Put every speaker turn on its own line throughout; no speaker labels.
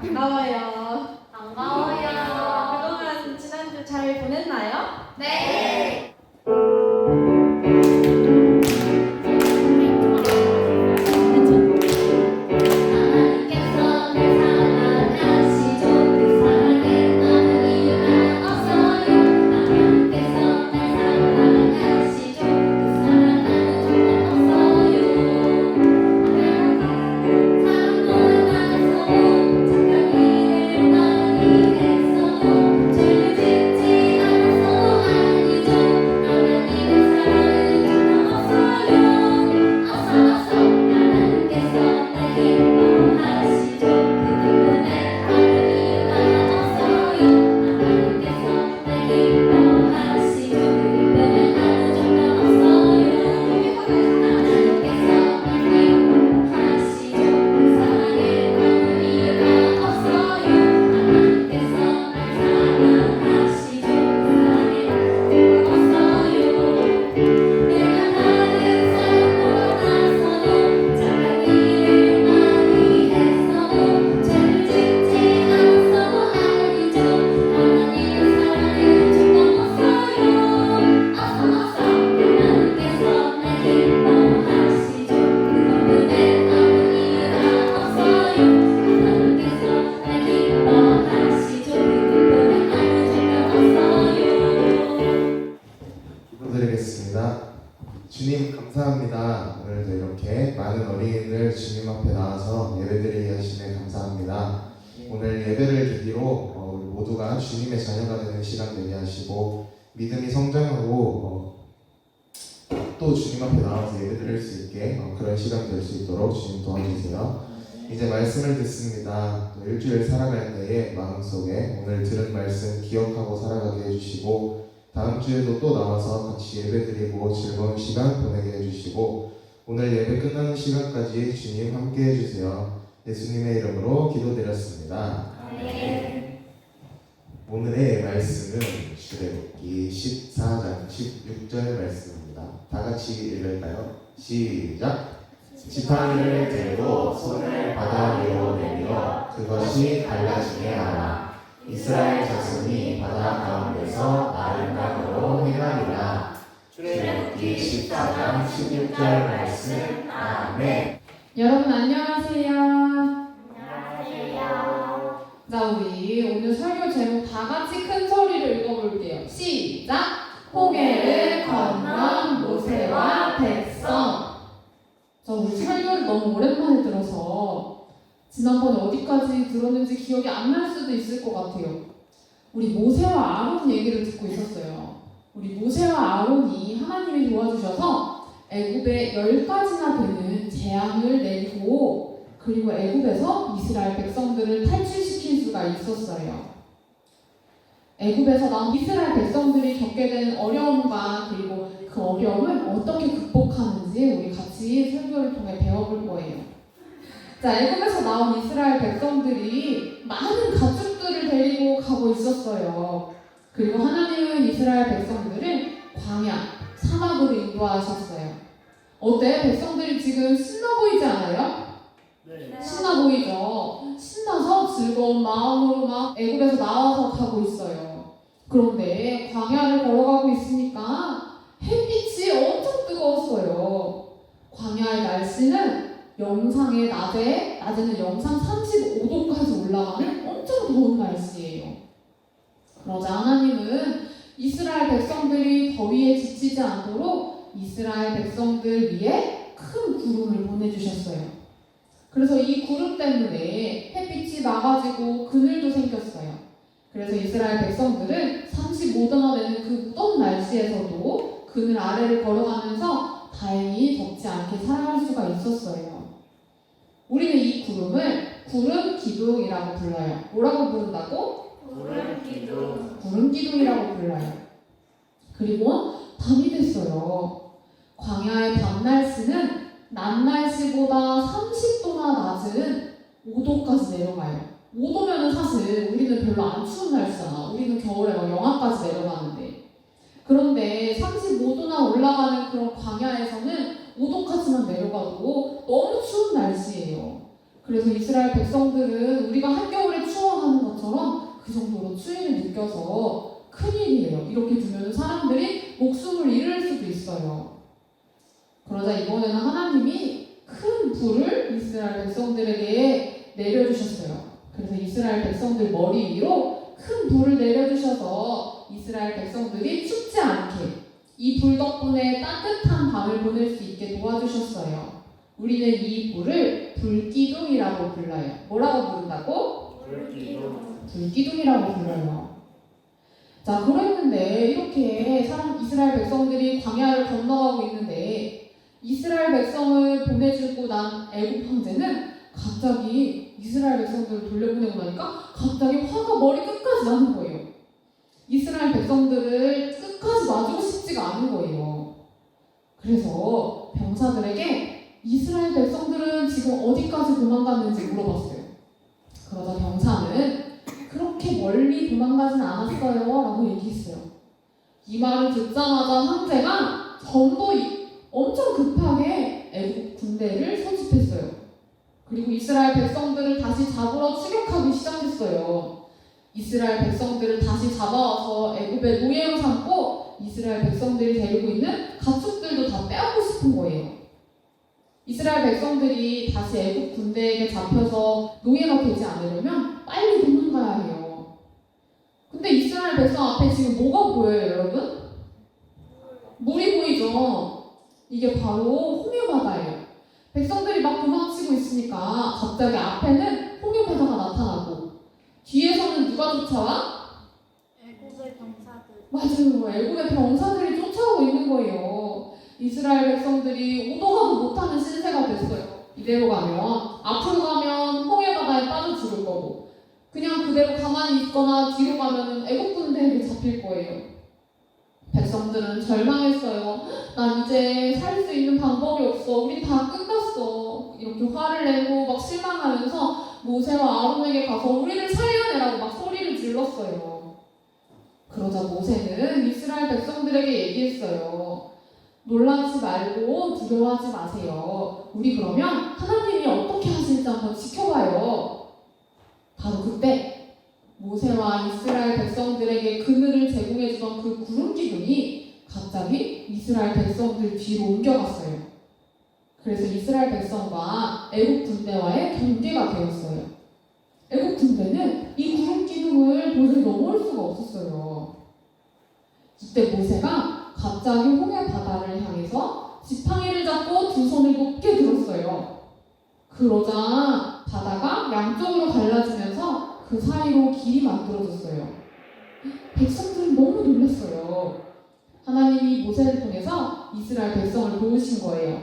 반가워요.
반가워요.
그동안 지난주 잘 보냈나요?
네.
기도드리겠습니다. 주님 감사합니다. 오늘도 이렇게 많은 어린이들 주님 앞에 나와서 예배드리게 하시네 감사합니다. 오늘 예배를 계기로 우리 모두가 주님의 자녀가 되는 시간 되게 하시고 믿음이 성장하고 또 주님 앞에 나와서 예배드릴 수 있게 그런 시간 될 수 있도록 주님 도와주세요. 이제 말씀을 듣습니다. 또 일주일 살아갈 때에 마음속에 오늘 들은 말씀 기억하고 살아가게 해주시고 다음 주에도 또 나와서 같이 예배드리고 즐거운 시간 보내게 해주시고 오늘 예배 끝나는 시간까지 주님 함께 해주세요. 예수님의 이름으로 기도드렸습니다.
네.
오늘의 말씀은 출애굽기 14장 16절 말씀입니다. 다 같이 읽을까요? 시작! 지팡이를 들고 손을 바다 위로 내밀어 그것이 갈라지게 하라. 이스라엘 자손이 바다 가운데서 마른 땅으로 행하리라. 출애굽기 14장 16절 말씀. 아멘.
여러분 안녕하세요.
안녕하세요.
자, 우리 오늘 설교 제목 다 같이 큰 소리로 읽어볼게요. 시작! 홍해를 건넌 모세와 백성. 자, 우리 설교를 너무 오랜만에 들어서 지난번에 어디까지 들었는지 기억이 안 날 수도 있을 것 같아요. 우리 모세와 아론 얘기를 듣고 있었어요. 우리 모세와 아론이 하나님이 도와주셔서 애굽에 10가지나 되는 재앙을 내리고 그리고 애굽에서 이스라엘 백성들을 탈출시킬 수가 있었어요. 애굽에서 나온 이스라엘 백성들이 겪게 된 어려움과 그리고 그 어려움을 어떻게 극복하는지 우리 같이 설교를 통해 배워볼 거예요. 자, 애굽에서 나온 이스라엘 백성들이 많은 가축들을 데리고 가고 있었어요. 그리고 하나님은 이스라엘 백성들을 광야, 사막으로 인도하셨어요. 어때? 백성들이 지금 신나 보이지 않아요?
네.
신나 보이죠? 신나서 즐거운 마음으로 막 애굽에서 나와서 가고 있어요. 그런데 광야를 걸어가고 있으니까 햇빛이 엄청 뜨거웠어요. 광야의 날씨는 영상의 낮에는 영상 35도까지 올라가는 엄청 더운 날씨예요. 그러자 하나님은 이스라엘 백성들이 더위에 지치지 않도록 이스라엘 백성들 위에 큰 구름을 보내주셨어요. 그래서 이 구름 때문에 햇빛이 나가지고 그늘도 생겼어요. 그래서 이스라엘 백성들은 35도나 되는 그 무더운 날씨에서도 그늘 아래를 걸어가면서 다행히 덥지 않게 살아갈 수가 있었어요. 우리는 이 구름을 구름 기둥이라고 불러요. 뭐라고 부른다고?
구름 기둥.
구름 기둥이라고 불러요. 그리고 밤이 됐어요. 광야의 밤 날씨는 낮 날씨보다 30도나 낮은 5도까지 내려가요. 5도면은 사실 우리는 별로 안 추운 날씨잖아. 우리는 겨울에 막 영하까지 내려가는데. 그런데 35도나 올라가는 그런 광야에서는 5도까지만 내려가도 너무 추운 날씨예요. 그래서 이스라엘 백성들은 우리가 한겨울에 느껴서 큰일이에요. 이렇게 두면 사람들이 목숨을 잃을 수도 있어요. 그러자 이번에는 하나님이 큰 불을 이스라엘 백성들에게 내려주셨어요. 그래서 이스라엘 백성들 머리 위로 큰 불을 내려주셔서 이스라엘 백성들이 춥지 않게 이 불 덕분에 따뜻한 밤을 보낼 수 있게 도와주셨어요. 우리는 이 불을 불기둥이라고 불러요. 뭐라고 부른다고?
불기둥.
불기둥이라고 불러요. 자, 그랬는데 이렇게 이스라엘 백성들이 광야를 건너가고 있는데 이스라엘 백성을 보내주고 난 애굽 황제는 갑자기 이스라엘 백성들을 돌려보내고 나니까 갑자기 화가 머리 끝까지 나는 거예요. 이스라엘 백성들을 끝까지 놔주고 싶지가 않은 거예요. 그래서 병사들에게 이스라엘 백성들은 지금 어디까지 도망갔는지 물어봤어요. 그러자 병사는 그렇게 멀리 도망가진 않았어요 라고 얘기했어요. 이 말을 듣자마자 황제가 전도 엄청 급하게 애국 군대를 소집했어요. 그리고 이스라엘 백성들을 다시 잡으러 추격하기 시작했어요. 이스라엘 백성들을 다시 잡아와서 애굽의 노예로 삼고 이스라엘 백성들이 데리고 있는 가축들도 다 빼앗고 싶은 거예요. 이스라엘 백성들이 다시 애굽 군대에게 잡혀서 노예가 되지 않으려면 빨리 도망가야 해요. 근데 이스라엘 백성 앞에 지금 뭐가 보여요, 여러분? 물이 보이죠? 이게 바로 홍해바다예요. 백성들이 막 도망치고 있으니까 갑자기 앞에는 홍해바다가 나타나고 뒤에서는 누가 쫓아와?
애국의 병사들.
맞아요. 애국의 병사들이 쫓아오고 있는 거예요. 이스라엘 백성들이 오도 가도 못하는 신세가 됐어요. 이대로 가면 앞으로 가면 홍해바다에 빠져 죽을 거고 그냥 그대로 가만히 있거나 뒤로 가면 애국 군대에게 잡힐 거예요. 백성들은 절망했어요. 난 이제 살 수 있는 방법이 없어. 우리 다 끝났어. 이렇게 화를 내고 막 실망하면서 모세와 아론에게 가서 우리를 살려내라고 막 소리를 질렀어요. 그러자 모세는 이스라엘 백성들에게 얘기했어요. 놀라지 말고 두려워하지 마세요. 우리 그러면 하나님이 어떻게 하실지 한번 지켜봐요. 바로 그때 모세와 이스라엘 백성들에게 그늘을 제공해주던 그 구름 기둥이 갑자기 이스라엘 백성들 뒤로 옮겨갔어요. 그래서 이스라엘 백성과 애국 군대와의 경계가 되었어요. 애국 군대는 이 구름 기둥을 도저히 넘어올 수가 없었어요. 이때 모세가 갑자기 홍해 바다를 향해서 지팡이를 잡고 두 손을 높게 들었어요. 그러자 바다가 양쪽으로 갈라지면서 그 사이로 길이 만들어졌어요. 백성들은 너무 놀랐어요. 하나님이 모세를 통해서 이스라엘 백성을 도우신 거예요.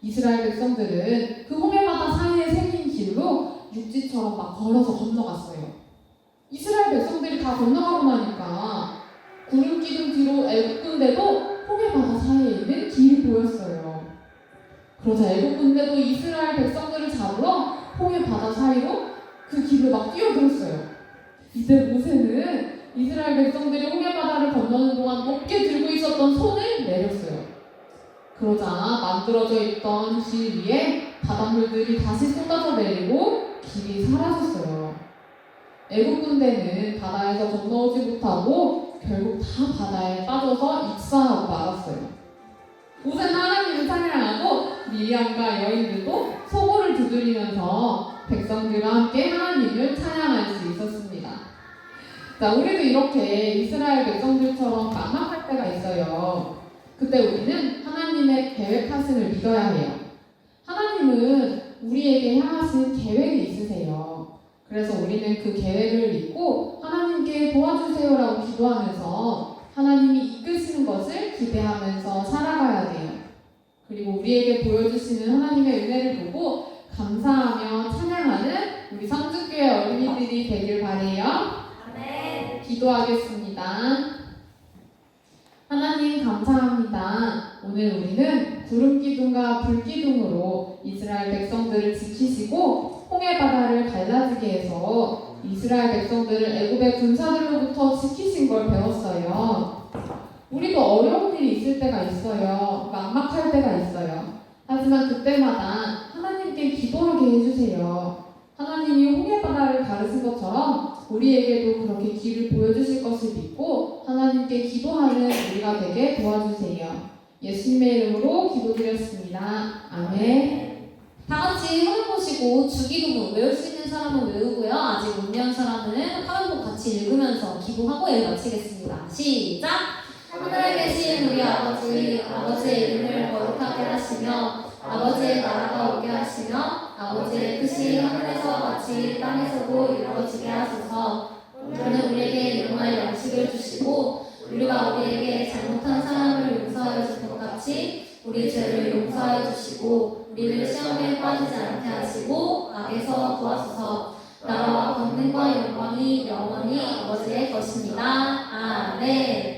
이스라엘 백성들은 그 홍해바다 사이에 생긴 길로 육지처럼 막 걸어서 건너갔어요. 이스라엘 백성들이 다 건너가고 나니까 구름 기둥 뒤로 애국 군대도 홍해바다 사이에 있는 길이 보였어요. 그러자 애국 군대도 이스라엘 백성들을 잡으러 홍해바다 사이로 그 길을 막 뛰어들었어요. 이때 모세는 이스라엘 백성들이 홍해바다를 건너는 동안 높게 들고 있었던 손을 내렸어요. 그러자 만들어져 있던 길 위에 바닷물들이 다시 쏟아져 내리고 길이 사라졌어요. 애국 군대는 바다에서 건너오지 못하고 결국 다 바다에 빠져서 익사하고 말았어요. 모세는 하나님을 찬양하고 미리암과 여인들도 소고를 두드리면서 백성들과 함께 하나님을 찬양할 수 있었습니다. 자, 우리도 이렇게 이스라엘 백성들처럼 막막할 때가 있어요. 그때 우리는 하나님의 계획하심을 믿어야 해요. 하나님은 우리에게 향하신 계획이 있으세요. 그래서 우리는 그 계획을 믿고 하나님께 도와주세요라고 기도하면서 하나님이 이끄시는 것을 기대하면서 살아가야 돼요. 그리고 우리에게 보여주시는 하나님의 은혜를 보고 감사하며 찬양하는 우리 성주교회 어린이들이 되길 바래요.
아멘.
기도하겠습니다. 하나님 감사합니다. 오늘 우리는 구름 기둥과 불 기둥으로 이스라엘 백성들을 지키시고 홍해바다를 갈라지게 해서 이스라엘 백성들을 애굽의 군사들로부터 지키신 걸 배웠어요. 우리도 어려운 일이 있을 때가 있어요. 막막할 때가 있어요. 하지만 그때마다 하나님께 기도하게 해주세요. 하나님이 홍해바다를 가르신 것처럼 우리에게도 그렇게 길을 보여주실 것을 믿고 하나님께 기도하는 우리가 되게 도와주세요. 예수님의 이름으로 기도드렸습니다. 아멘.
다 같이 화면 보시고 주기도문 외울 수 있는 사람은 외우고요. 아직 못 외운 사람은 화면 보고 같이 읽으면서 기도하고 예배 마치겠습니다. 시작! 하늘에 계신 우리 아버지, 아버지의 이름을 거룩하게 하시며 아버지의 나라가 오게 하시며 아버지의 뜻이 하늘에서 같이 땅에서도 이루어지게 하소서. 오늘은 우리에게 일용할 양식을 주시고 우리가 우리에게 잘못한 사람을 용서하여 줄 것 같이 우리 죄를 용서하여 주시고 우리를 시험에 빠지지 않게 하시고 악에서 구하소서. 나라와 권능과 영광이 영원히 아버지의 것입니다. 아멘.